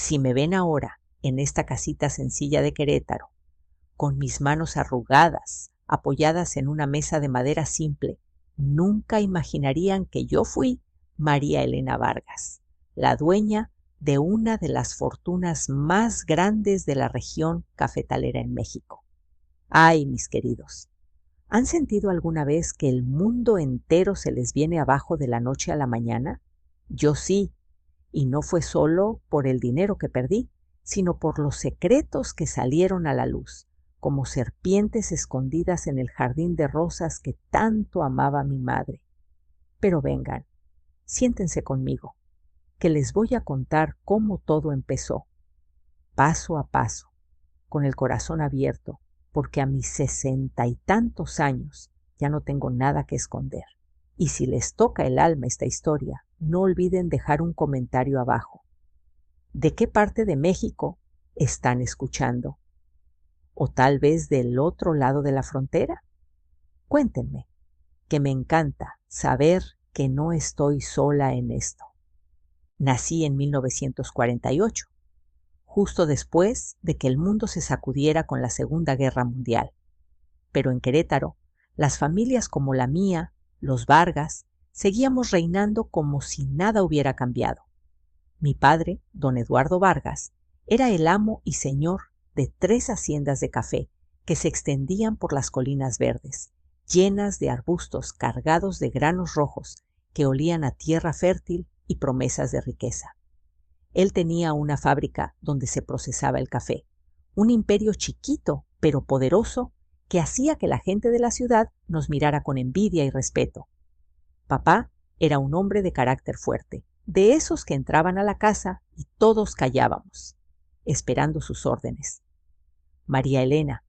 Si me ven ahora en esta casita sencilla de Querétaro, con mis manos arrugadas, apoyadas en una mesa de madera simple, nunca imaginarían que yo fui María Elena Vargas, la dueña de una de las fortunas más grandes de la región cafetalera en México. Ay, mis queridos, ¿han sentido alguna vez que el mundo entero se les viene abajo de la noche a la mañana? Yo sí, y no fue solo por el dinero que perdí, sino por los secretos que salieron a la luz, como serpientes escondidas en el jardín de rosas que tanto amaba mi madre. Pero vengan, siéntense conmigo, que les voy a contar cómo todo empezó, paso a paso, con el corazón abierto, porque a mis 60 y tantos años ya no tengo nada que esconder. Y si les toca el alma esta historia, no olviden dejar un comentario abajo. ¿De qué parte de México están escuchando? ¿O tal vez del otro lado de la frontera? Cuéntenme, que me encanta saber que no estoy sola en esto. Nací en 1948, justo después de que el mundo se sacudiera con la Segunda Guerra Mundial. Pero en Querétaro, las familias como la mía, los Vargas, seguíamos reinando como si nada hubiera cambiado. Mi padre, don Eduardo Vargas, era el amo y señor de 3 haciendas de café que se extendían por las colinas verdes, llenas de arbustos cargados de granos rojos que olían a tierra fértil y promesas de riqueza. Él tenía una fábrica donde se procesaba el café, un imperio chiquito pero poderoso que hacía que la gente de la ciudad nos mirara con envidia y respeto. Papá era un hombre de carácter fuerte, de esos que entraban a la casa y todos callábamos, esperando sus órdenes. María Elena,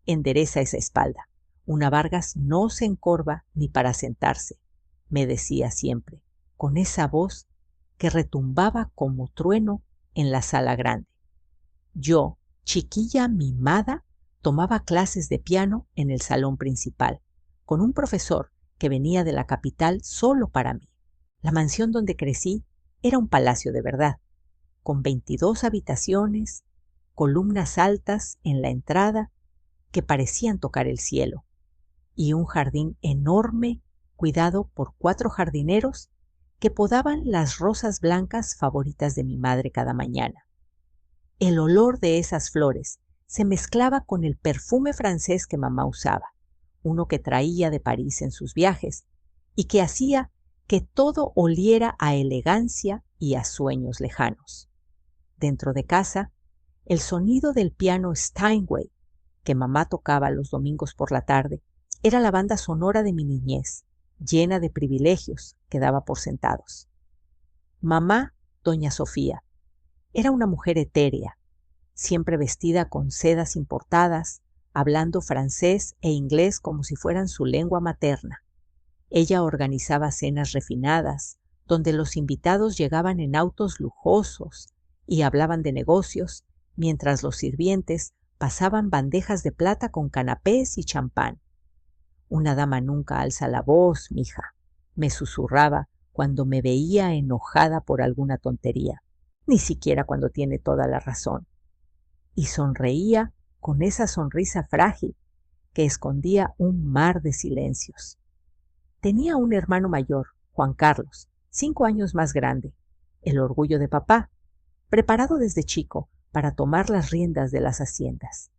endereza esa espalda. Una Vargas no se encorva ni para sentarse, me decía siempre, con esa voz que retumbaba como trueno en la sala grande. Yo, chiquilla mimada, tomaba clases de piano en el salón principal, con un profesor que venía de la capital solo para mí. La mansión donde crecí era un palacio de verdad, con 22 habitaciones, columnas altas en la entrada que parecían tocar el cielo, y un jardín enorme cuidado por 4 jardineros que podaban las rosas blancas favoritas de mi madre cada mañana. El olor de esas flores se mezclaba con el perfume francés que mamá usaba, uno que traía de París en sus viajes, y que hacía que todo oliera a elegancia y a sueños lejanos. Dentro de casa, el sonido del piano Steinway, que mamá tocaba los domingos por la tarde, era la banda sonora de mi niñez, llena de privilegios que daba por sentados. Mamá, doña Sofía, era una mujer etérea, siempre vestida con sedas importadas, hablando francés e inglés como si fueran su lengua materna. Ella organizaba cenas refinadas, donde los invitados llegaban en autos lujosos y hablaban de negocios, mientras los sirvientes pasaban bandejas de plata con canapés y champán. Una dama nunca alza la voz, mija, me susurraba cuando me veía enojada por alguna tontería, ni siquiera cuando tiene toda la razón. Y sonreía con esa sonrisa frágil que escondía un mar de silencios. Tenía un hermano mayor, Juan Carlos, 5 años más grande, el orgullo de papá, preparado desde chico para tomar las riendas de las haciendas.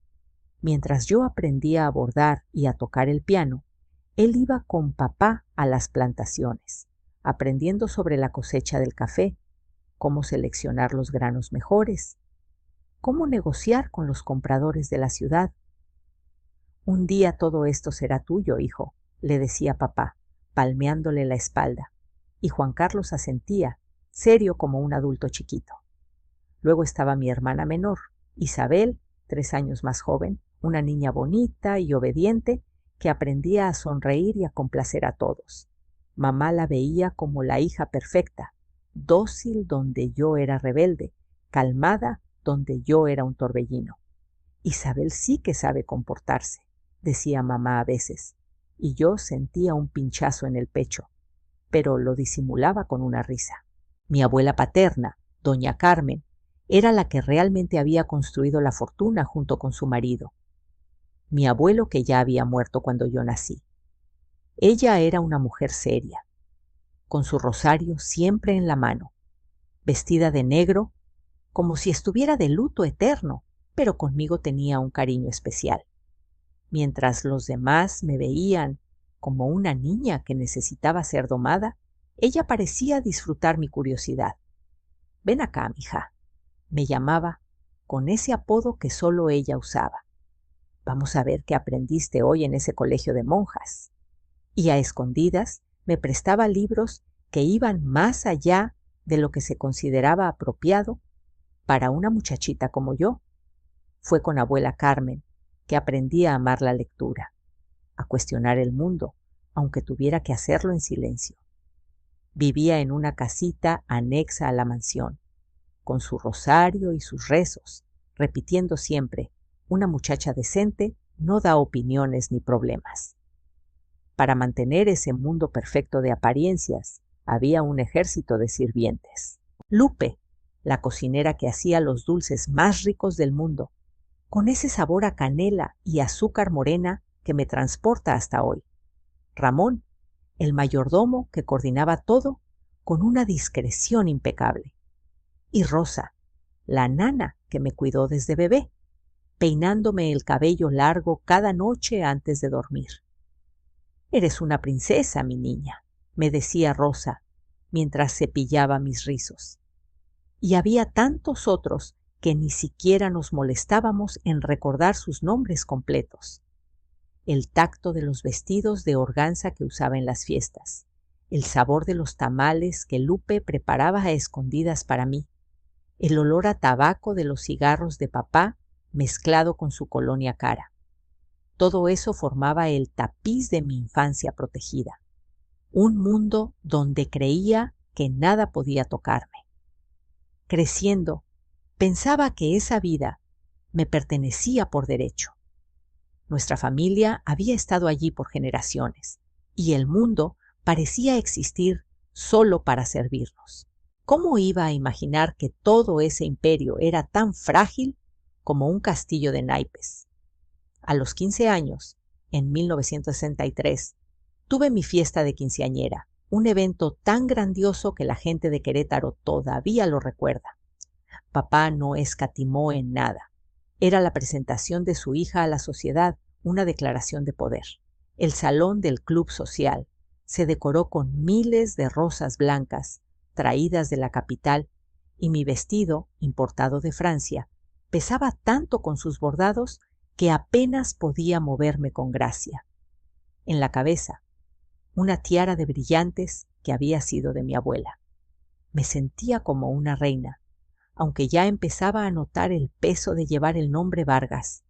Mientras yo aprendía a bordar y a tocar el piano, él iba con papá a las plantaciones, aprendiendo sobre la cosecha del café, cómo seleccionar los granos mejores, cómo negociar con los compradores de la ciudad. Un día todo esto será tuyo, hijo, le decía papá, palmeándole la espalda, y Juan Carlos asentía, serio como un adulto chiquito. Luego estaba mi hermana menor, Isabel, 3 años más joven, una niña bonita y obediente que aprendía a sonreír y a complacer a todos. Mamá la veía como la hija perfecta, dócil donde yo era rebelde, calmada donde yo era un torbellino. Isabel sí que sabe comportarse, decía mamá a veces, y yo sentía un pinchazo en el pecho, pero lo disimulaba con una risa. Mi abuela paterna, doña Carmen, Era la que realmente había construido la fortuna junto con su marido, mi abuelo, que ya había muerto cuando yo nací. Ella era una mujer seria, con su rosario siempre en la mano, vestida de negro, como si estuviera de luto eterno, pero conmigo tenía un cariño especial. Mientras los demás me veían como una niña que necesitaba ser domada, ella parecía disfrutar mi curiosidad. «Ven acá, mija», me llamaba con ese apodo que solo ella usaba. «Vamos a ver qué aprendiste hoy en ese colegio de monjas». Y a escondidas me prestaba libros que iban más allá de lo que se consideraba apropiado para una muchachita como yo. Fue con abuela Carmen que aprendí a amar la lectura, a cuestionar el mundo, aunque tuviera que hacerlo en silencio. Vivía en una casita anexa a la mansión, con su rosario y sus rezos, repitiendo siempre: «Una muchacha decente no da opiniones ni problemas». Para mantener ese mundo perfecto de apariencias, había un ejército de sirvientes. Lupe, la cocinera que hacía los dulces más ricos del mundo, con ese sabor a canela y azúcar morena que me transporta hasta hoy. Ramón, el mayordomo que coordinaba todo con una discreción impecable. Y Rosa, la nana que me cuidó desde bebé, peinándome el cabello largo cada noche antes de dormir. «Eres una princesa, mi niña», me decía Rosa mientras cepillaba mis rizos. Y había tantos otros que ni siquiera nos molestábamos en recordar sus nombres completos. El tacto de los vestidos de organza que usaba en las fiestas, el sabor de los tamales que Lupe preparaba a escondidas para mí, el olor a tabaco de los cigarros de papá mezclado con su colonia cara. Todo eso formaba el tapiz de mi infancia protegida, un mundo donde creía que nada podía tocarme. Creciendo, pensaba que esa vida me pertenecía por derecho. Nuestra familia había estado allí por generaciones y el mundo parecía existir solo para servirnos. ¿Cómo iba a imaginar que todo ese imperio era tan frágil como un castillo de naipes? A los 15 años, en 1963, tuve mi fiesta de quinceañera, un evento tan grandioso que la gente de Querétaro todavía lo recuerda. Papá no escatimó en nada. Era la presentación de su hija a la sociedad, una declaración de poder. El salón del club social se decoró con miles de rosas blancas traídas de la capital, y mi vestido, importado de Francia, pesaba tanto con sus bordados que apenas podía moverme con gracia. En la cabeza, una tiara de brillantes que había sido de mi abuela. Me sentía como una reina, aunque ya empezaba a notar el peso de llevar el nombre Vargas.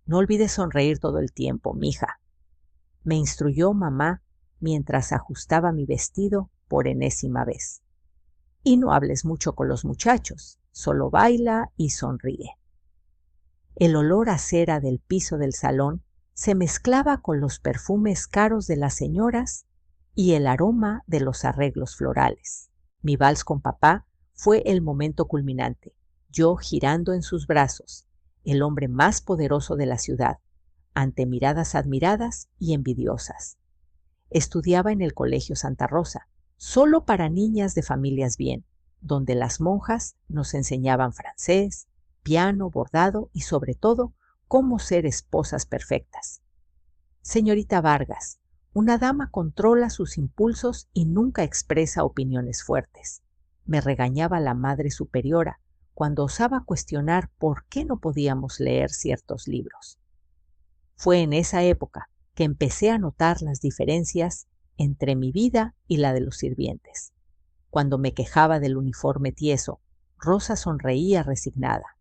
«No olvides sonreír todo el tiempo, mija», me instruyó mamá mientras ajustaba mi vestido por enésima vez. «Y no hables mucho con los muchachos, solo baila y sonríe». El olor a cera del piso del salón se mezclaba con los perfumes caros de las señoras y el aroma de los arreglos florales. Mi vals con papá fue el momento culminante, yo girando en sus brazos, el hombre más poderoso de la ciudad, ante miradas admiradas y envidiosas. Estudiaba en el Colegio Santa Rosa, solo para niñas de familias bien, donde las monjas nos enseñaban francés, piano, bordado y sobre todo cómo ser esposas perfectas. «Señorita Vargas, una dama controla sus impulsos y nunca expresa opiniones fuertes», me regañaba la madre superiora cuando osaba cuestionar por qué no podíamos leer ciertos libros. Fue en esa época que empecé a notar las diferencias entre mi vida y la de los sirvientes. Cuando me quejaba del uniforme tieso, Rosa sonreía resignada.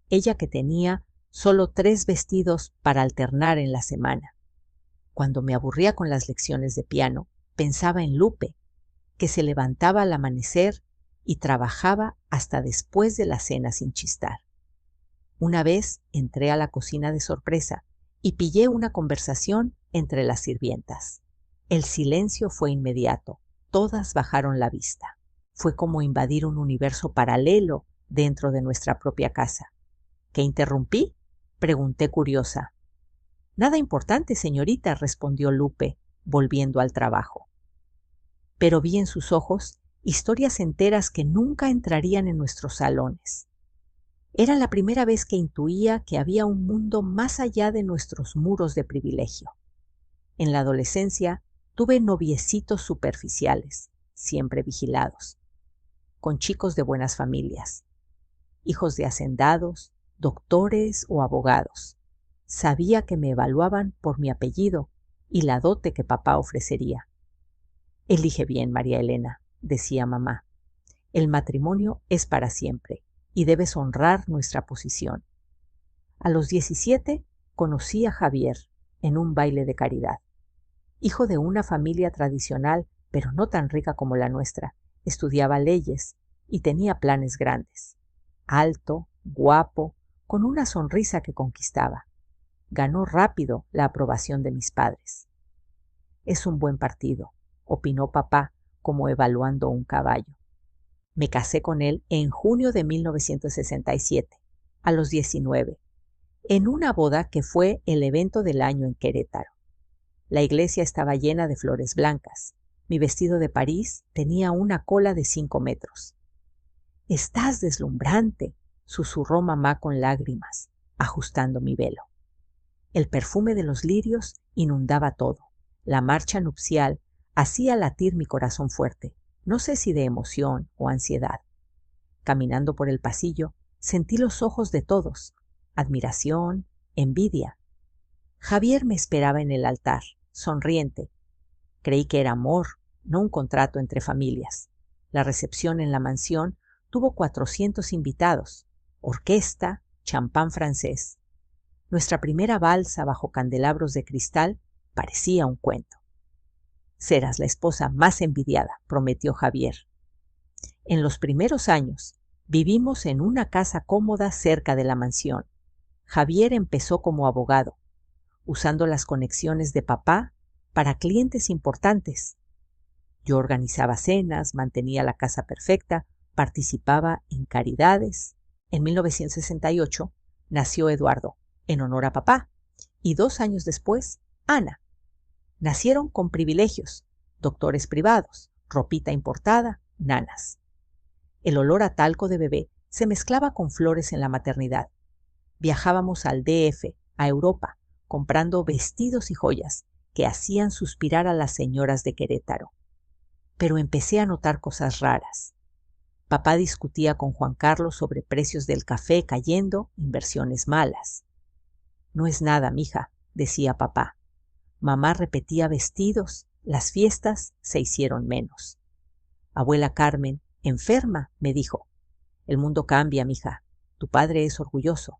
Ella que tenía solo 3 vestidos para alternar en la semana. Cuando me aburría con las lecciones de piano, pensaba en Lupe, que se levantaba al amanecer y trabajaba hasta después de la cena sin chistar. Una vez entré a la cocina de sorpresa y pillé una conversación entre las sirvientas. El silencio fue inmediato, todas bajaron la vista. Fue como invadir un universo paralelo dentro de nuestra propia casa. ¿Qué interrumpí?, pregunté curiosa. Nada importante, señorita, respondió Lupe, volviendo al trabajo. Pero vi en sus ojos historias enteras que nunca entrarían en nuestros salones. Era la primera vez que intuía que había un mundo más allá de nuestros muros de privilegio. En la adolescencia tuve noviecitos superficiales, siempre vigilados, con chicos de buenas familias, hijos de hacendados, doctores o abogados. Sabía que me evaluaban por mi apellido y la dote que papá ofrecería. Elige bien, María Elena, decía mamá. El matrimonio es para siempre y debes honrar nuestra posición. A los 17 conocí a Javier en un baile de caridad. Hijo de una familia tradicional, pero no tan rica como la nuestra, estudiaba leyes y tenía planes grandes. Alto, guapo, con una sonrisa que conquistaba. Ganó rápido la aprobación de mis padres. Es un buen partido, opinó papá, como evaluando un caballo. Me casé con él en junio de 1967, a los 19, en una boda que fue el evento del año en Querétaro. La iglesia estaba llena de flores blancas. Mi vestido de París tenía una cola de 5 metros. «Estás deslumbrante», susurró mamá con lágrimas, ajustando mi velo. El perfume de los lirios inundaba todo. La marcha nupcial hacía latir mi corazón fuerte, no sé si de emoción o ansiedad. Caminando por el pasillo, sentí los ojos de todos, admiración, envidia. Javier me esperaba en el altar, sonriente. Creí que era amor, no un contrato entre familias. La recepción en la mansión tuvo 400 invitados, orquesta, champán francés. Nuestra primera valsa bajo candelabros de cristal parecía un cuento. Serás la esposa más envidiada, prometió Javier. En los primeros años vivimos en una casa cómoda cerca de la mansión. Javier empezó como abogado, usando las conexiones de papá para clientes importantes. Yo organizaba cenas, mantenía la casa perfecta, participaba en caridades. En 1968 nació Eduardo, en honor a papá, y 2 años después, Ana. Nacieron con privilegios, doctores privados, ropita importada, nanas. El olor a talco de bebé se mezclaba con flores en la maternidad. Viajábamos al DF, a Europa, comprando vestidos y joyas que hacían suspirar a las señoras de Querétaro. Pero empecé a notar cosas raras. Papá discutía con Juan Carlos sobre precios del café cayendo, inversiones malas. No es nada, mija, decía papá. Mamá repetía vestidos, las fiestas se hicieron menos. Abuela Carmen, enferma, me dijo. El mundo cambia, mija. Tu padre es orgulloso.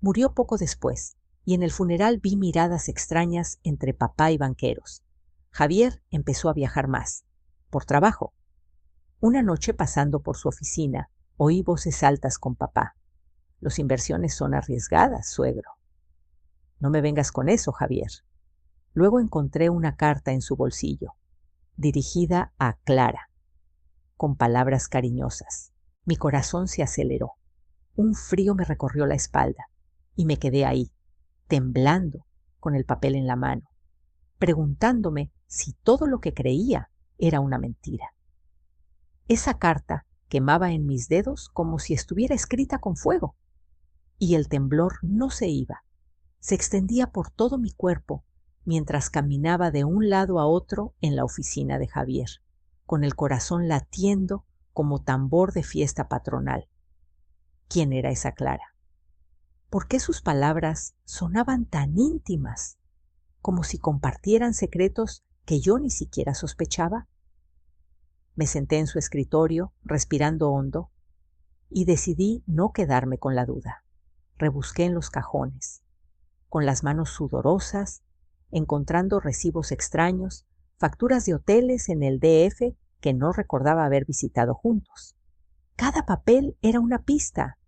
Murió poco después, y en el funeral vi miradas extrañas entre papá y banqueros. Javier empezó a viajar más, por trabajo. Una noche pasando por su oficina, oí voces altas con papá. Las inversiones son arriesgadas, suegro. No me vengas con eso, Javier. Luego encontré una carta en su bolsillo, dirigida a Clara, con palabras cariñosas. Mi corazón se aceleró. Un frío me recorrió la espalda y me quedé ahí, temblando, con el papel en la mano, preguntándome si todo lo que creía era una mentira. Esa carta quemaba en mis dedos como si estuviera escrita con fuego, y el temblor no se iba. Se extendía por todo mi cuerpo mientras caminaba de un lado a otro en la oficina de Javier, con el corazón latiendo como tambor de fiesta patronal. ¿Quién era esa Clara? ¿Por qué sus palabras sonaban tan íntimas, como si compartieran secretos que yo ni siquiera sospechaba? Me senté en su escritorio, respirando hondo, y decidí no quedarme con la duda. Rebusqué en los cajones, con las manos sudorosas, encontrando recibos extraños, facturas de hoteles en el DF que no recordaba haber visitado juntos. Cada papel era una pista,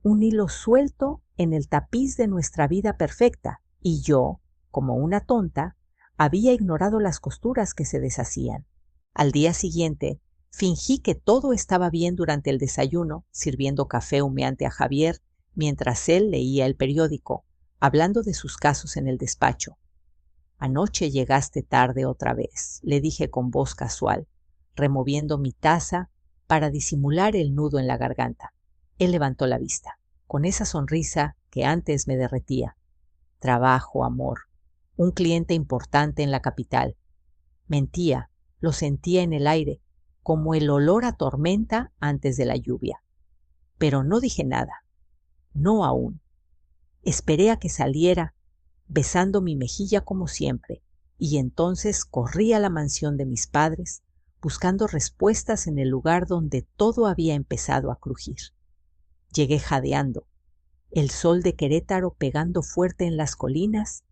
un hilo suelto en el tapiz de nuestra vida perfecta, y yo, como una tonta, había ignorado las costuras que se deshacían. Al día siguiente, Fingí que todo estaba bien durante el desayuno, sirviendo café humeante a Javier, mientras él leía el periódico, hablando de sus casos en el despacho. Anoche llegaste tarde otra vez, le dije con voz casual, removiendo mi taza para disimular el nudo en la garganta. Él levantó la vista, con esa sonrisa que antes me derretía. Trabajo, amor. Un cliente importante en la capital. Mentía, lo sentía en el aire, como el olor a tormenta antes de la lluvia. Pero no dije nada, no aún. Esperé a que saliera, besando mi mejilla como siempre, y entonces corrí a la mansión de mis padres, buscando respuestas en el lugar donde todo había empezado a crujir. Llegué jadeando, el sol de Querétaro pegando fuerte en las colinas,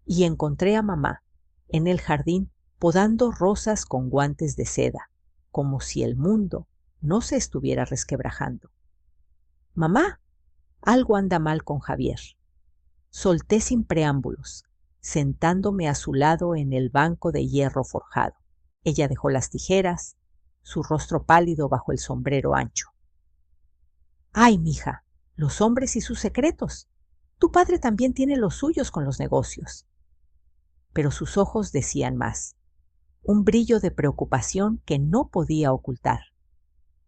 y encontré a mamá en el jardín podando rosas con guantes de seda, como si el mundo no se estuviera resquebrajando. Mamá, algo anda mal con Javier. Solté sin preámbulos, sentándome a su lado en el banco de hierro forjado. Ella dejó las tijeras, su rostro pálido bajo el sombrero ancho. ¡Ay, mija! Los hombres y sus secretos. Tu padre también tiene los suyos con los negocios. Pero sus ojos decían más, un brillo de preocupación que no podía ocultar.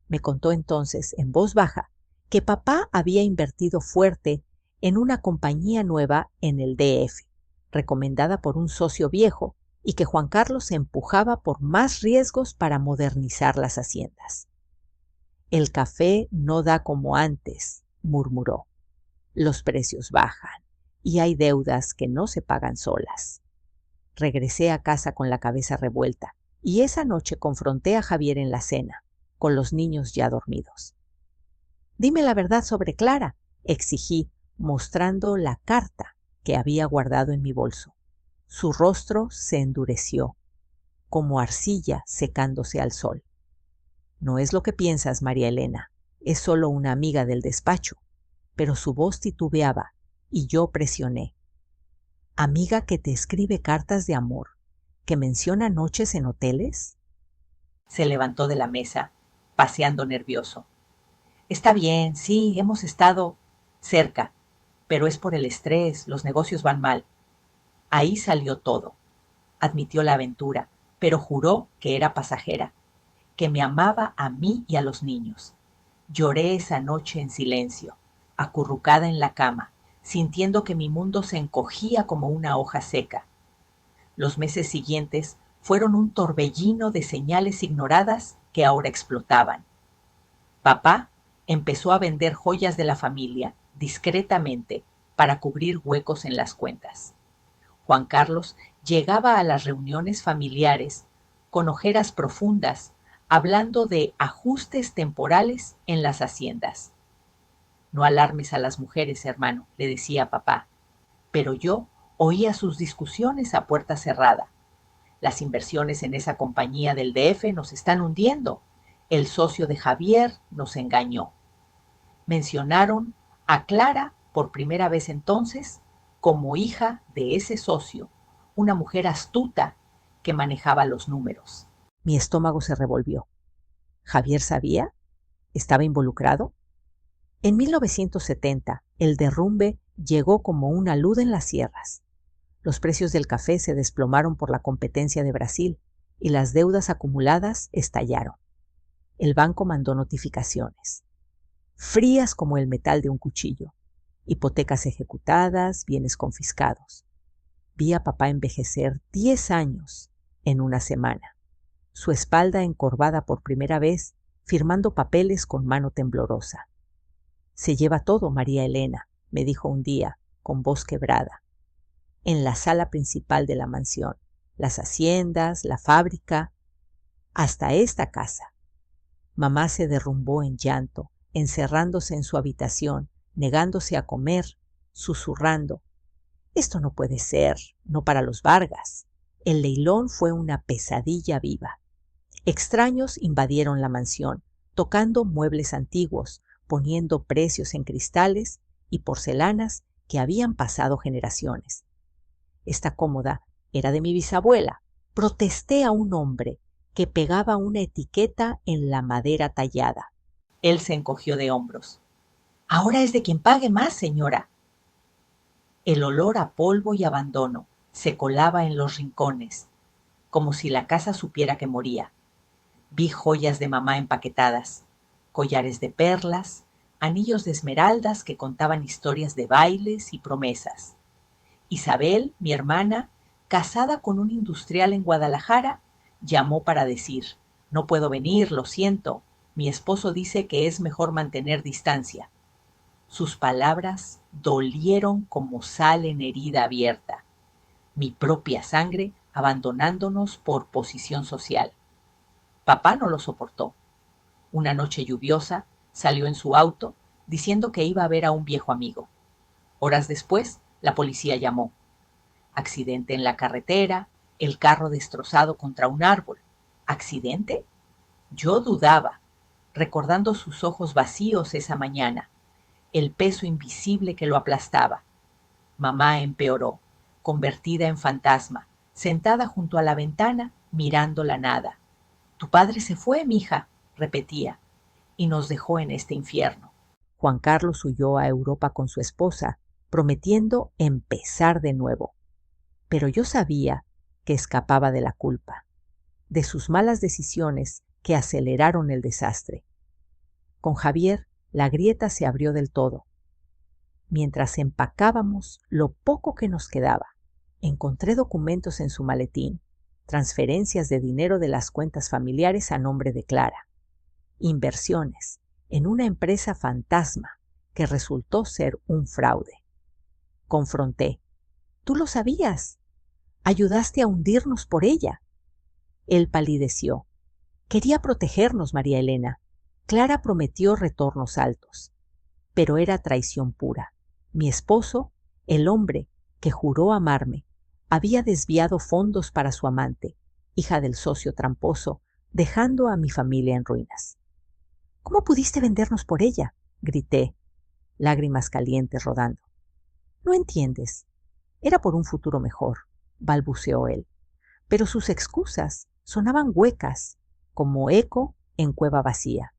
Me contó entonces, en voz baja, que papá había invertido fuerte en una compañía nueva en el DF, recomendada por un socio viejo, y que Juan Carlos se empujaba por más riesgos para modernizar las haciendas. El café no da como antes, murmuró. Los precios bajan y hay deudas que no se pagan solas. Regresé a casa con la cabeza revuelta y esa noche confronté a Javier en la cena, con los niños ya dormidos. Dime la verdad sobre Clara, exigí, mostrando la carta que había guardado en mi bolso. Su rostro se endureció, como arcilla secándose al sol. No es lo que piensas, María Elena, es solo una amiga del despacho. Pero su voz titubeaba y yo presioné. ¿Amiga que te escribe cartas de amor, que menciona noches en hoteles? Se levantó de la mesa, paseando nervioso. Está bien, sí, hemos estado cerca, pero es por el estrés, los negocios van mal. Ahí salió todo. Admitió la aventura, pero juró que era pasajera, que me amaba a mí y a los niños. Lloré esa noche en silencio, acurrucada en la cama, sintiendo que mi mundo se encogía como una hoja seca. Los meses siguientes fueron un torbellino de señales ignoradas que ahora explotaban. Papá empezó a vender joyas de la familia, discretamente, para cubrir huecos en las cuentas. Juan Carlos llegaba a las reuniones familiares con ojeras profundas, hablando de ajustes temporales en las haciendas. No alarmes a las mujeres, hermano, le decía papá. Pero yo oía sus discusiones a puerta cerrada. Las inversiones en esa compañía del DF nos están hundiendo. El socio de Javier nos engañó. Mencionaron a Clara por primera vez entonces como hija de ese socio, una mujer astuta que manejaba los números. Mi estómago se revolvió. ¿Javier sabía? ¿Estaba involucrado? En 1970, el derrumbe llegó como una luz en las sierras. Los precios del café se desplomaron por la competencia de Brasil y las deudas acumuladas estallaron. El banco mandó notificaciones, frías como el metal de un cuchillo, hipotecas ejecutadas, bienes confiscados. Vi a papá envejecer 10 años en una semana, su espalda encorvada por primera vez, firmando papeles con mano temblorosa. Se lleva todo, María Elena, me dijo un día, con voz quebrada. En la sala principal de la mansión, las haciendas, la fábrica, hasta esta casa. Mamá se derrumbó en llanto, encerrándose en su habitación, negándose a comer, susurrando. Esto no puede ser, no para los Vargas. El leilón fue una pesadilla viva. Extraños invadieron la mansión, tocando muebles antiguos, poniendo precios en cristales y porcelanas que habían pasado generaciones. Esta cómoda era de mi bisabuela. Protesté a un hombre que pegaba una etiqueta en la madera tallada. Él se encogió de hombros. Ahora es de quien pague más, señora. El olor a polvo y abandono se colaba en los rincones, como si la casa supiera que moría. Vi joyas de mamá empaquetadas, collares de perlas, anillos de esmeraldas que contaban historias de bailes y promesas. Isabel, mi hermana, casada con un industrial en Guadalajara, llamó para decir: no puedo venir, lo siento, mi esposo dice que es mejor mantener distancia. Sus palabras dolieron como sal en herida abierta. Mi propia sangre abandonándonos por posición social. Papá no lo soportó. Una noche lluviosa salió en su auto diciendo que iba a ver a un viejo amigo. Horas después, la policía llamó. Accidente en la carretera, el carro destrozado contra un árbol. ¿Accidente? Yo dudaba, recordando sus ojos vacíos esa mañana, el peso invisible que lo aplastaba. Mamá empeoró, convertida en fantasma, sentada junto a la ventana, mirando la nada. Tu padre se fue, mija, repetía, y nos dejó en este infierno. Juan Carlos huyó a Europa con su esposa, prometiendo empezar de nuevo. Pero yo sabía que escapaba de la culpa, de sus malas decisiones que aceleraron el desastre. Con Javier, la grieta se abrió del todo. Mientras empacábamos lo poco que nos quedaba, encontré documentos en su maletín, transferencias de dinero de las cuentas familiares a nombre de Clara, inversiones en una empresa fantasma que resultó ser un fraude. Confronté. ¿Tú lo sabías? ¿Ayudaste a hundirnos por ella? Él palideció. Quería protegernos, María Elena. Clara prometió retornos altos, pero era traición pura. Mi esposo, el hombre que juró amarme, había desviado fondos para su amante, hija del socio tramposo, dejando a mi familia en ruinas. ¿Cómo pudiste vendernos por ella? Grité, lágrimas calientes rodando. No entiendes. Era por un futuro mejor, balbuceó él. Pero sus excusas sonaban huecas, como eco en cueva vacía.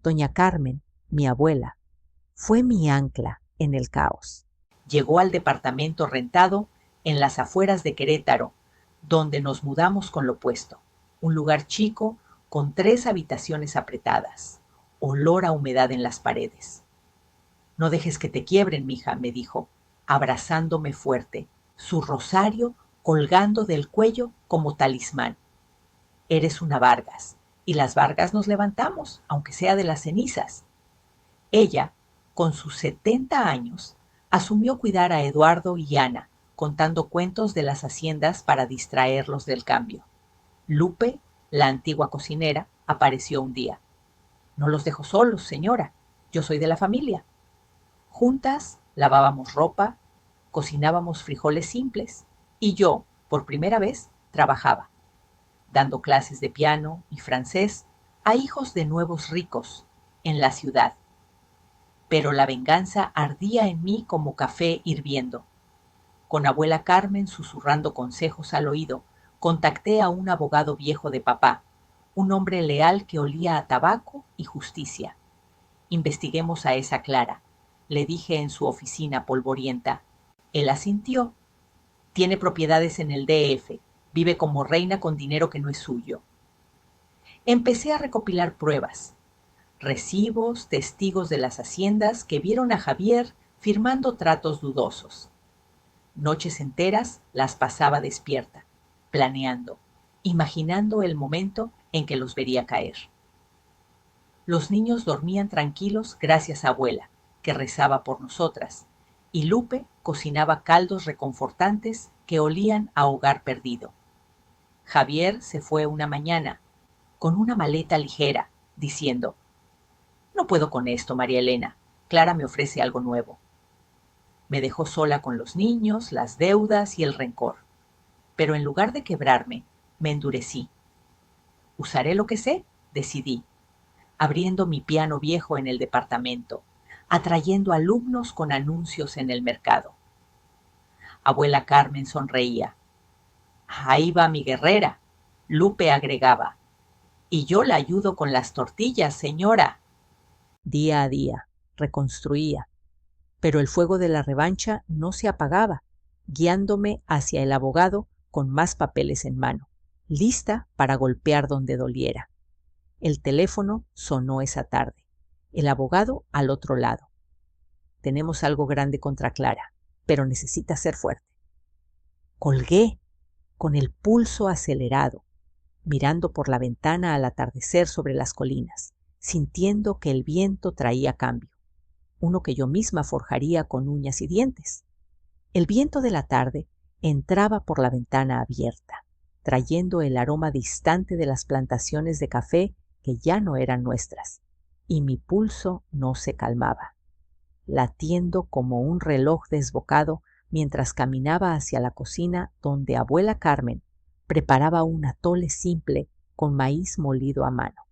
Doña Carmen, mi abuela, fue mi ancla en el caos. Llegó al departamento rentado en las afueras de Querétaro, donde nos mudamos con lo puesto. Un lugar chico con 3 habitaciones apretadas, olor a humedad en las paredes. No dejes que te quiebren, mija, me dijo, abrazándome fuerte, su rosario colgando del cuello como talismán. Eres una Vargas, y las Vargas nos levantamos, aunque sea de las cenizas. Ella, con sus 70 años, asumió cuidar a Eduardo y Ana, contando cuentos de las haciendas para distraerlos del cambio. Lupe, la antigua cocinera, apareció un día. No los dejo solos, señora. Yo soy de la familia. Juntas lavábamos ropa, cocinábamos frijoles simples y yo, por primera vez, trabajaba, dando clases de piano y francés a hijos de nuevos ricos en la ciudad. Pero la venganza ardía en mí como café hirviendo. Con abuela Carmen susurrando consejos al oído, contacté a un abogado viejo de papá, un hombre leal que olía a tabaco y justicia. Investiguemos a esa Clara, le dije en su oficina polvorienta. Él asintió. Tiene propiedades en el DF, vive como reina con dinero que no es suyo. Empecé a recopilar pruebas, recibos, testigos de las haciendas que vieron a Javier firmando tratos dudosos. Noches enteras las pasaba despierta, planeando, imaginando el momento en que los vería caer. Los niños dormían tranquilos gracias a abuela, que rezaba por nosotras, y Lupe cocinaba caldos reconfortantes que olían a hogar perdido. Javier se fue una mañana, con una maleta ligera, diciendo: no puedo con esto, María Elena. Clara me ofrece algo nuevo. Me dejó sola con los niños, las deudas y el rencor. Pero en lugar de quebrarme, me endurecí. Usaré lo que sé, decidí, abriendo mi piano viejo en el departamento, atrayendo alumnos con anuncios en el mercado. Abuela Carmen sonreía. Ahí va mi guerrera. Lupe agregaba: y yo la ayudo con las tortillas, señora. Día a día, reconstruía, pero el fuego de la revancha no se apagaba, guiándome hacia el abogado con más papeles en mano, lista para golpear donde doliera. El teléfono sonó esa tarde. El abogado al otro lado. Tenemos algo grande contra Clara, pero necesita ser fuerte. Colgué, con el pulso acelerado, mirando por la ventana al atardecer sobre las colinas, sintiendo que el viento traía cambio, uno que yo misma forjaría con uñas y dientes. El viento de la tarde entraba por la ventana abierta, trayendo el aroma distante de las plantaciones de café que ya no eran nuestras, y mi pulso no se calmaba, latiendo como un reloj desbocado mientras caminaba hacia la cocina donde abuela Carmen preparaba un atole simple con maíz molido a mano.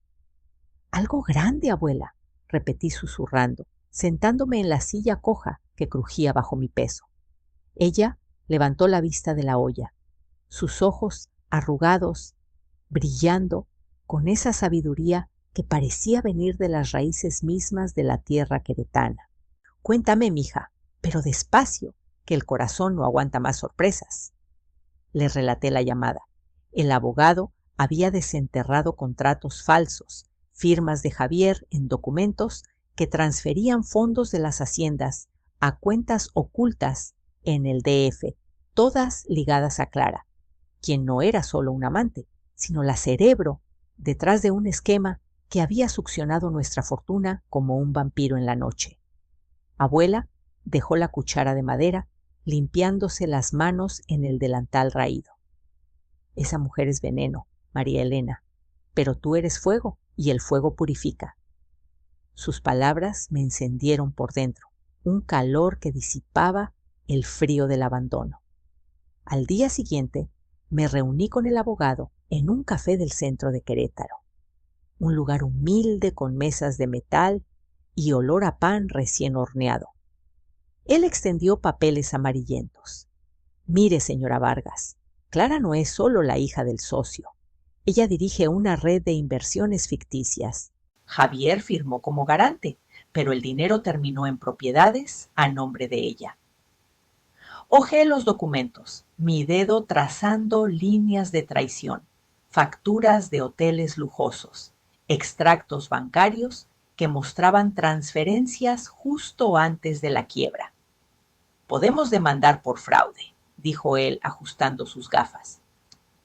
«Algo grande, abuela», repetí susurrando, sentándome en la silla coja que crujía bajo mi peso. Ella levantó la vista de la olla, sus ojos arrugados, brillando con esa sabiduría que parecía venir de las raíces mismas de la tierra queretana. «Cuéntame, mija, pero despacio, que el corazón no aguanta más sorpresas». Le relaté la llamada. El abogado había desenterrado contratos falsos, firmas de Javier en documentos que transferían fondos de las haciendas a cuentas ocultas en el DF, todas ligadas a Clara, quien no era solo un amante, sino la cerebro detrás de un esquema que había succionado nuestra fortuna como un vampiro en la noche. Abuela dejó la cuchara de madera, limpiándose las manos en el delantal raído. «Esa mujer es veneno, María Elena, pero tú eres fuego y el fuego purifica». Sus palabras me encendieron por dentro, un calor que disipaba el frío del abandono. Al día siguiente me reuní con el abogado en un café del centro de Querétaro, un lugar humilde con mesas de metal y olor a pan recién horneado. Él extendió papeles amarillentos. «Mire, señora Vargas, Clara no es solo la hija del socio. Ella dirige una red de inversiones ficticias. Javier firmó como garante, pero el dinero terminó en propiedades a nombre de ella». Hojeé los documentos, mi dedo trazando líneas de traición, facturas de hoteles lujosos, extractos bancarios que mostraban transferencias justo antes de la quiebra. «Podemos demandar por fraude», dijo él ajustando sus gafas,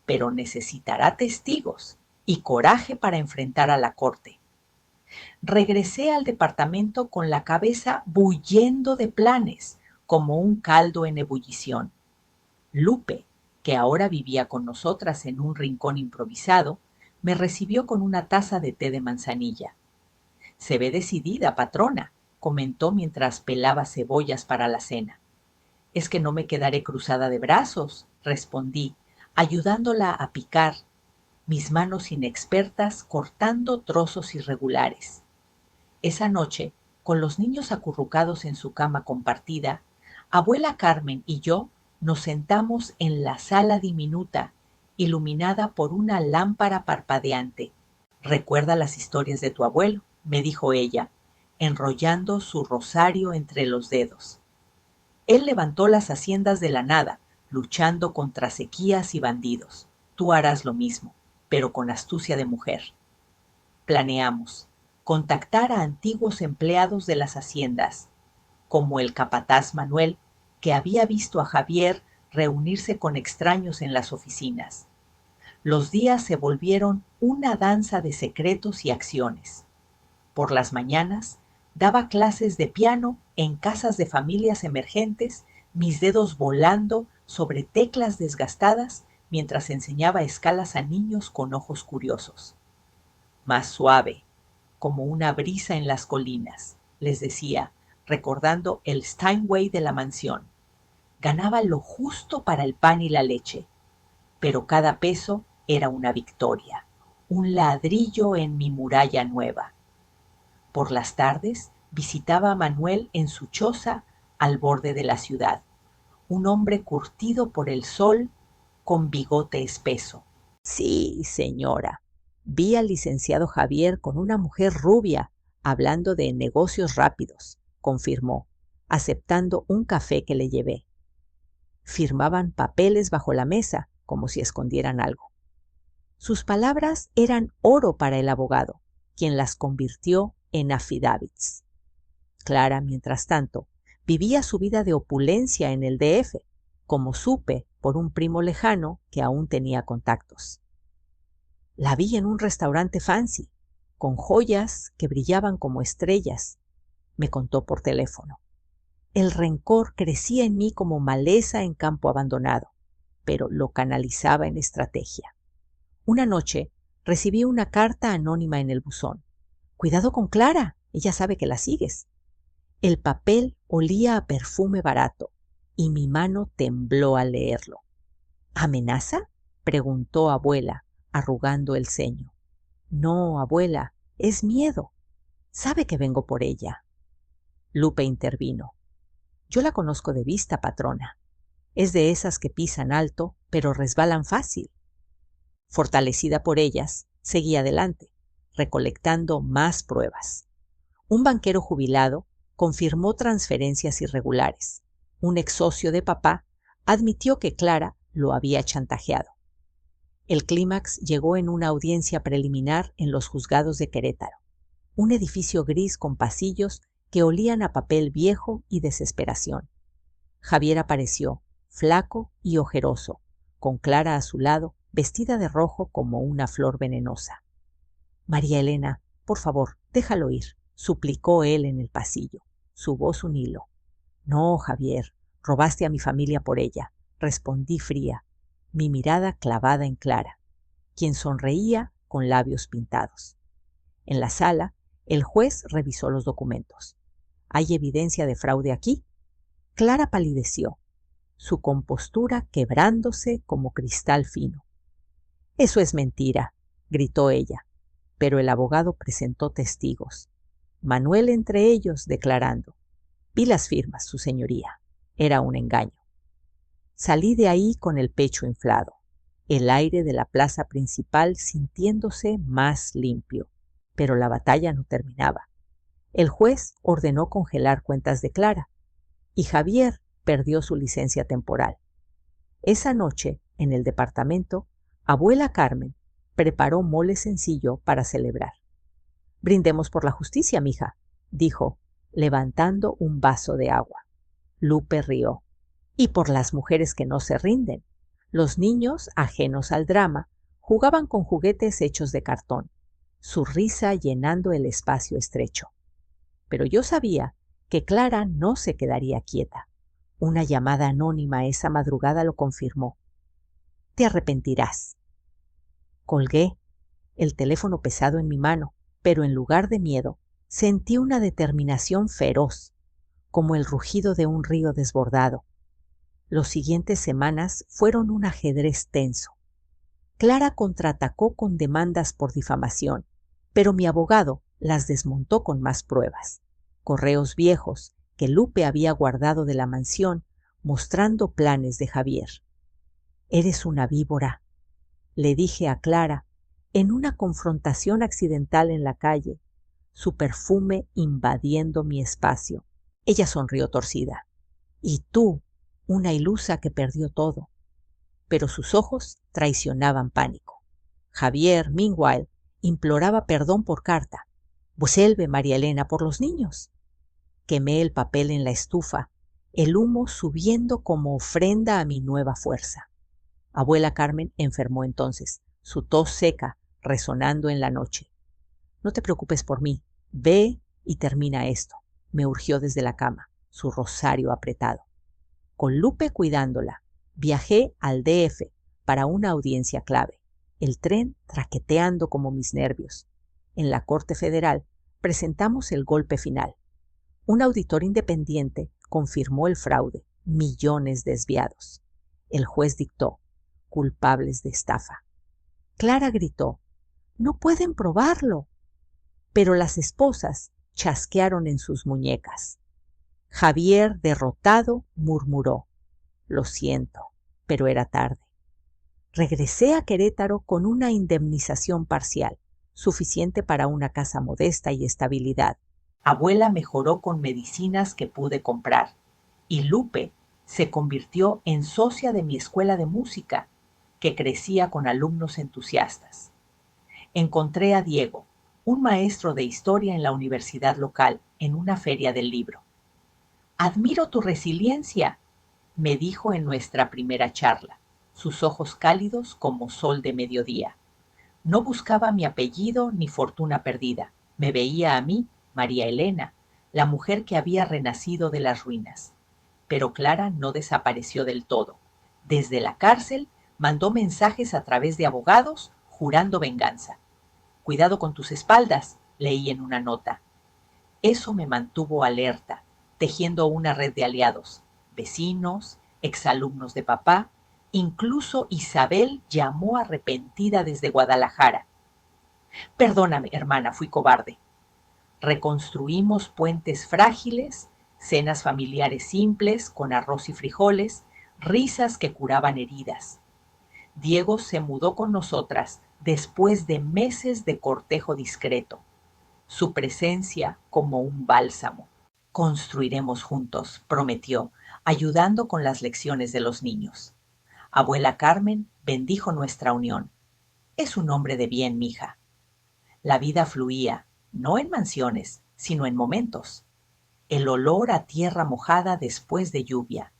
«pero necesitará testigos y coraje para enfrentar a la corte». Regresé al departamento con la cabeza bullendo de planes, como un caldo en ebullición. Lupe, que ahora vivía con nosotras en un rincón improvisado, me recibió con una taza de té de manzanilla. «Se ve decidida, patrona», comentó mientras pelaba cebollas para la cena. «Es que no me quedaré cruzada de brazos», respondí, ayudándola a picar, mis manos inexpertas cortando trozos irregulares. Esa noche, con los niños acurrucados en su cama compartida, abuela Carmen y yo nos sentamos en la sala diminuta, iluminada por una lámpara parpadeante. «¿Recuerda las historias de tu abuelo?», me dijo ella, enrollando su rosario entre los dedos. «Él levantó las haciendas de la nada, luchando contra sequías y bandidos. Tú harás lo mismo, pero con astucia de mujer». Planeamos contactar a antiguos empleados de las haciendas, como el capataz Manuel, que había visto a Javier reunirse con extraños en las oficinas. Los días se volvieron una danza de secretos y acciones. Por las mañanas daba clases de piano en casas de familias emergentes, mis dedos volando sobre teclas desgastadas mientras enseñaba escalas a niños con ojos curiosos. «Más suave, como una brisa en las colinas», les decía, recordando el Steinway de la mansión. Ganaba lo justo para el pan y la leche, pero cada peso era una victoria, un ladrillo en mi muralla nueva. Por las tardes visitaba a Manuel en su choza al borde de la ciudad, un hombre curtido por el sol con bigote espeso. Sí, señora. Vi al licenciado Javier con una mujer rubia hablando de negocios rápidos, confirmó, aceptando un café que le llevé. Firmaban papeles bajo la mesa, como si escondieran algo. Sus palabras eran oro para el abogado, quien las convirtió en affidavits. Clara, mientras tanto, vivía su vida de opulencia en el DF, como supe por un primo lejano que aún tenía contactos. La vi en un restaurante fancy, con joyas que brillaban como estrellas, me contó por teléfono. El rencor crecía en mí como maleza en campo abandonado, pero lo canalizaba en estrategia. Una noche recibí una carta anónima en el buzón. Cuidado con Clara, ella sabe que la sigues. El papel olía a perfume barato y mi mano tembló al leerlo. ¿Amenaza?, preguntó abuela, arrugando el ceño. No, abuela, es miedo. Sabe que vengo por ella. Lupe intervino. Yo la conozco de vista, patrona. Es de esas que pisan alto, pero resbalan fácil. Fortalecida por ellas, seguí adelante, recolectando más pruebas. Un banquero jubilado confirmó transferencias irregulares. Un ex socio de papá admitió que Clara lo había chantajeado. El clímax llegó en una audiencia preliminar en los juzgados de Querétaro, un edificio gris con pasillos que olían a papel viejo y desesperación. Javier apareció, flaco y ojeroso, con Clara a su lado, vestida de rojo como una flor venenosa. María Elena, por favor, déjalo ir, suplicó él en el pasillo, su voz un hilo. No, Javier, robaste a mi familia por ella, respondí fría, mi mirada clavada en Clara, quien sonreía con labios pintados. En la sala, el juez revisó los documentos. ¿Hay evidencia de fraude aquí? Clara palideció, su compostura quebrándose como cristal fino. Eso es mentira, gritó ella, pero el abogado presentó testigos. Manuel entre ellos declarando: vi las firmas, su señoría. Era un engaño. Salí de ahí con el pecho inflado, el aire de la plaza principal sintiéndose más limpio. Pero la batalla no terminaba. El juez ordenó congelar cuentas de Clara, y Javier perdió su licencia temporal. Esa noche, en el departamento, abuela Carmen preparó mole sencillo para celebrar. Brindemos por la justicia, mija, dijo, levantando un vaso de agua. Lupe rió. Y por las mujeres que no se rinden. Los niños, ajenos al drama, jugaban con juguetes hechos de cartón, su risa llenando el espacio estrecho. Pero yo sabía que Clara no se quedaría quieta. Una llamada anónima esa madrugada lo confirmó. Te arrepentirás. Colgué, el teléfono pesado en mi mano, pero en lugar de miedo, sentí una determinación feroz, como el rugido de un río desbordado. Las siguientes semanas fueron un ajedrez tenso. Clara contraatacó con demandas por difamación, pero mi abogado las desmontó con más pruebas. Correos viejos que Lupe había guardado de la mansión mostrando planes de Javier. Eres una víbora, le dije a Clara en una confrontación accidental en la calle, su perfume invadiendo mi espacio. Ella sonrió torcida. Y tú, una ilusa que perdió todo. Pero sus ojos traicionaban pánico. Javier, meanwhile, imploraba perdón por carta. Vuelve, María Elena, por los niños. Quemé el papel en la estufa, el humo subiendo como ofrenda a mi nueva fuerza. Abuela Carmen enfermó entonces, su tos seca, resonando en la noche. No te preocupes por mí, ve y termina esto, me urgió desde la cama, su rosario apretado. Con Lupe cuidándola, viajé al DF para una audiencia clave, el tren traqueteando como mis nervios. En la Corte Federal presentamos el golpe final. Un auditor independiente confirmó el fraude, millones desviados. El juez dictó: culpables de estafa. Clara gritó: no pueden probarlo. Pero las esposas chasquearon en sus muñecas. Javier, derrotado, murmuró: lo siento, pero era tarde. Regresé a Querétaro con una indemnización parcial, suficiente para una casa modesta y estabilidad. Abuela mejoró con medicinas que pude comprar y Lupe se convirtió en socia de mi escuela de música, que crecía con alumnos entusiastas. Encontré a Diego, un maestro de historia en la universidad local, en una feria del libro. Admiro tu resiliencia, me dijo en nuestra primera charla, sus ojos cálidos como sol de mediodía. No buscaba mi apellido ni fortuna perdida. Me veía a mí, María Elena, la mujer que había renacido de las ruinas. Pero Clara no desapareció del todo. Desde la cárcel mandó mensajes a través de abogados jurando venganza. Cuidado con tus espaldas, leí en una nota. Eso me mantuvo alerta, tejiendo una red de aliados, vecinos, exalumnos de papá, incluso Isabel llamó arrepentida desde Guadalajara. Perdóname, hermana, fui cobarde. Reconstruimos puentes frágiles, cenas familiares simples con arroz y frijoles, risas que curaban heridas. Diego se mudó con nosotras después de meses de cortejo discreto. Su presencia como un bálsamo. Construiremos juntos, prometió, ayudando con las lecciones de los niños. Abuela Carmen bendijo nuestra unión. Es un hombre de bien, mija. La vida fluía, no en mansiones, sino en momentos. El olor a tierra mojada después de lluvia.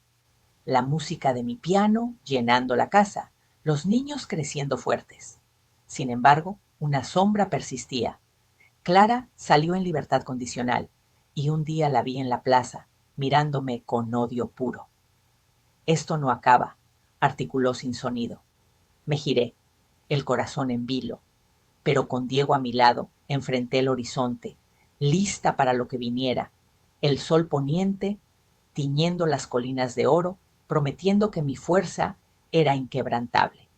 La música de mi piano llenando la casa, los niños creciendo fuertes. Sin embargo, una sombra persistía. Clara salió en libertad condicional y un día la vi en la plaza, mirándome con odio puro. Esto no acaba, articuló sin sonido. Me giré, el corazón en vilo, pero con Diego a mi lado enfrenté el horizonte, lista para lo que viniera, el sol poniente tiñendo las colinas de oro, prometiendo que mi fuerza era inquebrantable.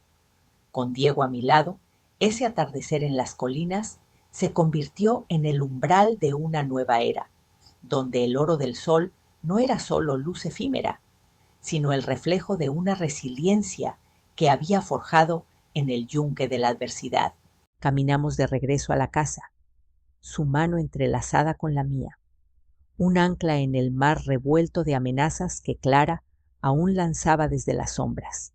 Con Diego a mi lado, ese atardecer en las colinas se convirtió en el umbral de una nueva era, donde el oro del sol no era solo luz efímera, sino el reflejo de una resiliencia que había forjado en el yunque de la adversidad. Caminamos de regreso a la casa, su mano entrelazada con la mía, un ancla en el mar revuelto de amenazas que Clara aún lanzaba desde las sombras.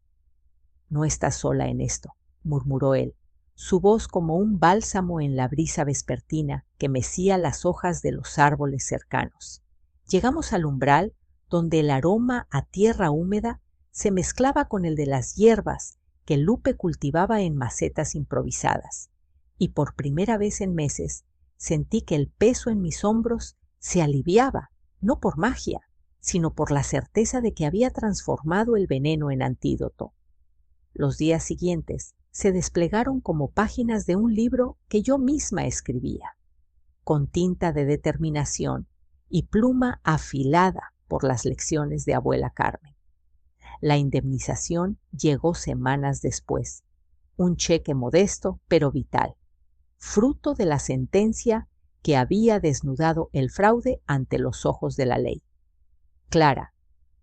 No estás sola en esto, murmuró él, su voz como un bálsamo en la brisa vespertina que mecía las hojas de los árboles cercanos. Llegamos al umbral donde el aroma a tierra húmeda se mezclaba con el de las hierbas que Lupe cultivaba en macetas improvisadas, y por primera vez en meses sentí que el peso en mis hombros se aliviaba, no por magia, sino por la certeza de que había transformado el veneno en antídoto. Los días siguientes se desplegaron como páginas de un libro que yo misma escribía, con tinta de determinación y pluma afilada por las lecciones de abuela Carmen. La indemnización llegó semanas después, un cheque modesto pero vital, fruto de la sentencia que había desnudado el fraude ante los ojos de la ley. Clara,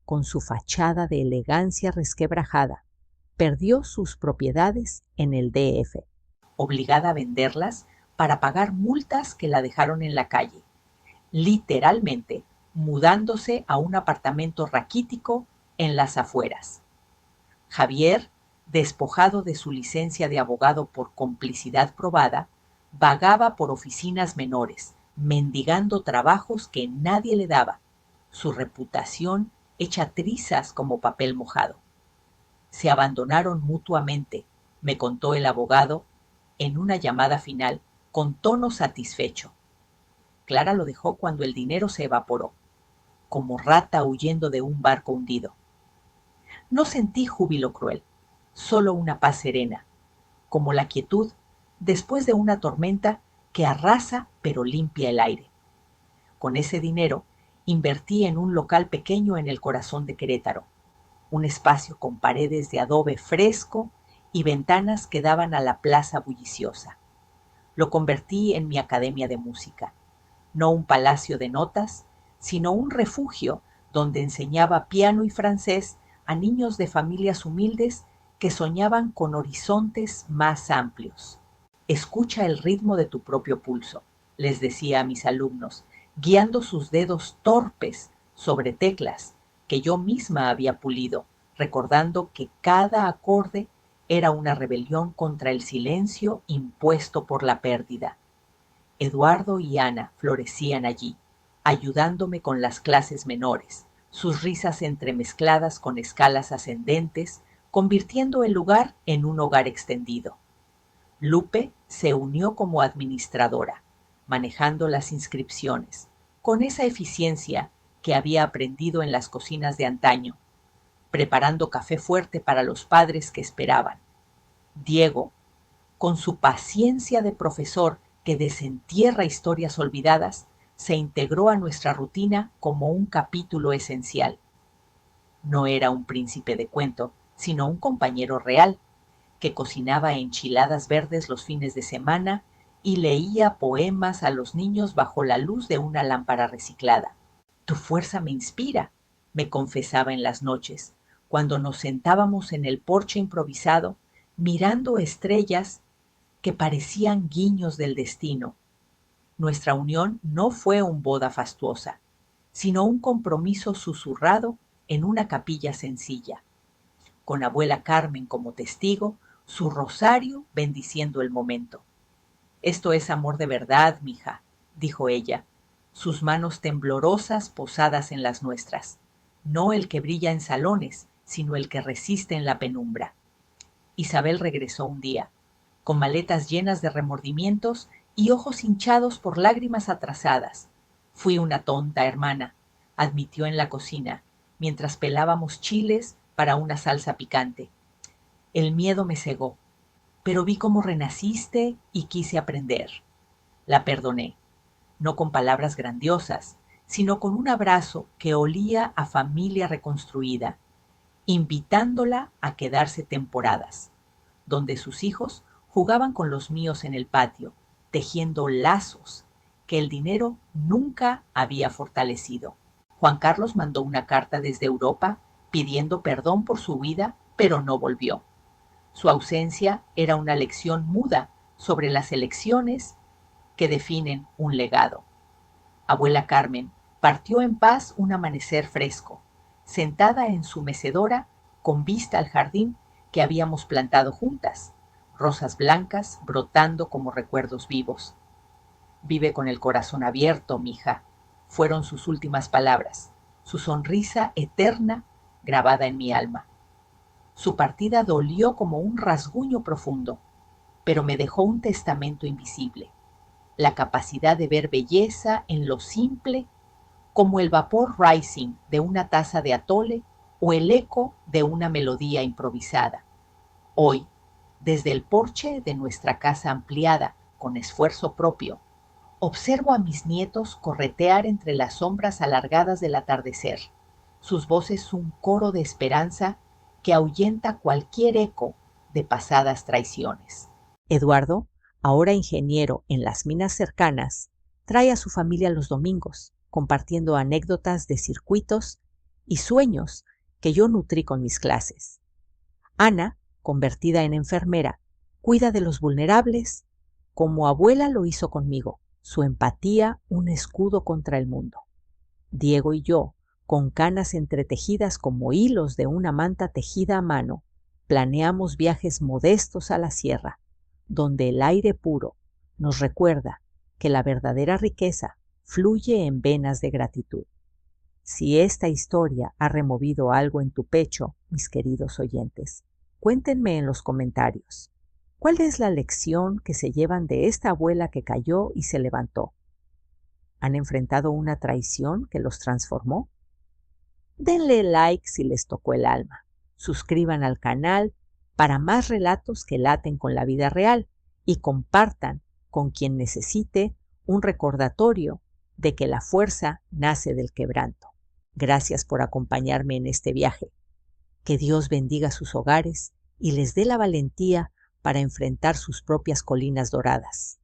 con su fachada de elegancia resquebrajada, perdió sus propiedades en el DF, obligada a venderlas para pagar multas que la dejaron en la calle, literalmente mudándose a un apartamento raquítico en las afueras. Javier, despojado de su licencia de abogado por complicidad probada, vagaba por oficinas menores, mendigando trabajos que nadie le daba, su reputación hecha trizas como papel mojado. Se abandonaron mutuamente, me contó el abogado en una llamada final con tono satisfecho. Clara lo dejó cuando el dinero se evaporó, como rata huyendo de un barco hundido. No sentí júbilo cruel, solo una paz serena, como la quietud después de una tormenta que arrasa pero limpia el aire. Con ese dinero invertí en un local pequeño en el corazón de Querétaro, un espacio con paredes de adobe fresco y ventanas que daban a la plaza bulliciosa. Lo convertí en mi academia de música, no un palacio de notas, sino un refugio donde enseñaba piano y francés a niños de familias humildes que soñaban con horizontes más amplios. Escucha el ritmo de tu propio pulso, les decía a mis alumnos, guiando sus dedos torpes sobre teclas que yo misma había pulido, recordando que cada acorde era una rebelión contra el silencio impuesto por la pérdida. Eduardo y Ana florecían allí, ayudándome con las clases menores, sus risas entremezcladas con escalas ascendentes, convirtiendo el lugar en un hogar extendido. Lupe se unió como administradora, manejando las inscripciones, con esa eficiencia que había aprendido en las cocinas de antaño, preparando café fuerte para los padres que esperaban. Diego, con su paciencia de profesor que desentierra historias olvidadas, se integró a nuestra rutina como un capítulo esencial. No era un príncipe de cuento, sino un compañero real, que cocinaba enchiladas verdes los fines de semana y leía poemas a los niños bajo la luz de una lámpara reciclada. Tu fuerza me inspira, me confesaba en las noches, cuando nos sentábamos en el porche improvisado, mirando estrellas que parecían guiños del destino. Nuestra unión no fue una boda fastuosa, sino un compromiso susurrado en una capilla sencilla, con abuela Carmen como testigo, su rosario bendiciendo el momento. Esto es amor de verdad, mija, dijo ella, sus manos temblorosas posadas en las nuestras, no el que brilla en salones, sino el que resiste en la penumbra. Isabel regresó un día, con maletas llenas de remordimientos y ojos hinchados por lágrimas atrasadas. Fui una tonta, hermana, admitió en la cocina, mientras pelábamos chiles para una salsa picante. El miedo me cegó, pero vi cómo renaciste y quise aprender. La perdoné, no con palabras grandiosas, sino con un abrazo que olía a familia reconstruida, invitándola a quedarse temporadas, donde sus hijos jugaban con los míos en el patio, tejiendo lazos que el dinero nunca había fortalecido. Juan Carlos mandó una carta desde Europa pidiendo perdón por su huida, pero no volvió. Su ausencia era una lección muda sobre las elecciones que definen un legado. Abuela Carmen partió en paz un amanecer fresco, sentada en su mecedora con vista al jardín que habíamos plantado juntas, rosas blancas brotando como recuerdos vivos. Vive con el corazón abierto, mija, fueron sus últimas palabras, su sonrisa eterna grabada en mi alma. Su partida dolió como un rasguño profundo, pero me dejó un testamento invisible, la capacidad de ver belleza en lo simple, como el vapor rising de una taza de atole o el eco de una melodía improvisada. Hoy, desde el porche de nuestra casa ampliada con esfuerzo propio, observo a mis nietos corretear entre las sombras alargadas del atardecer, sus voces un coro de esperanza que ahuyenta cualquier eco de pasadas traiciones. Eduardo, ahora ingeniero en las minas cercanas, trae a su familia los domingos, compartiendo anécdotas de circuitos y sueños que yo nutrí con mis clases. Ana, convertida en enfermera, cuida de los vulnerables como abuela lo hizo conmigo, su empatía un escudo contra el mundo. Diego y yo, con canas entretejidas como hilos de una manta tejida a mano, planeamos viajes modestos a la sierra, donde el aire puro nos recuerda que la verdadera riqueza fluye en venas de gratitud. Si esta historia ha removido algo en tu pecho, mis queridos oyentes, cuéntenme en los comentarios. ¿Cuál es la lección que se llevan de esta abuela que cayó y se levantó? ¿Han enfrentado una traición que los transformó? Denle like si les tocó el alma. Suscriban al canal para más relatos que laten con la vida real y compartan con quien necesite un recordatorio de que la fuerza nace del quebranto. Gracias por acompañarme en este viaje. Que Dios bendiga sus hogares y les dé la valentía para enfrentar sus propias colinas doradas.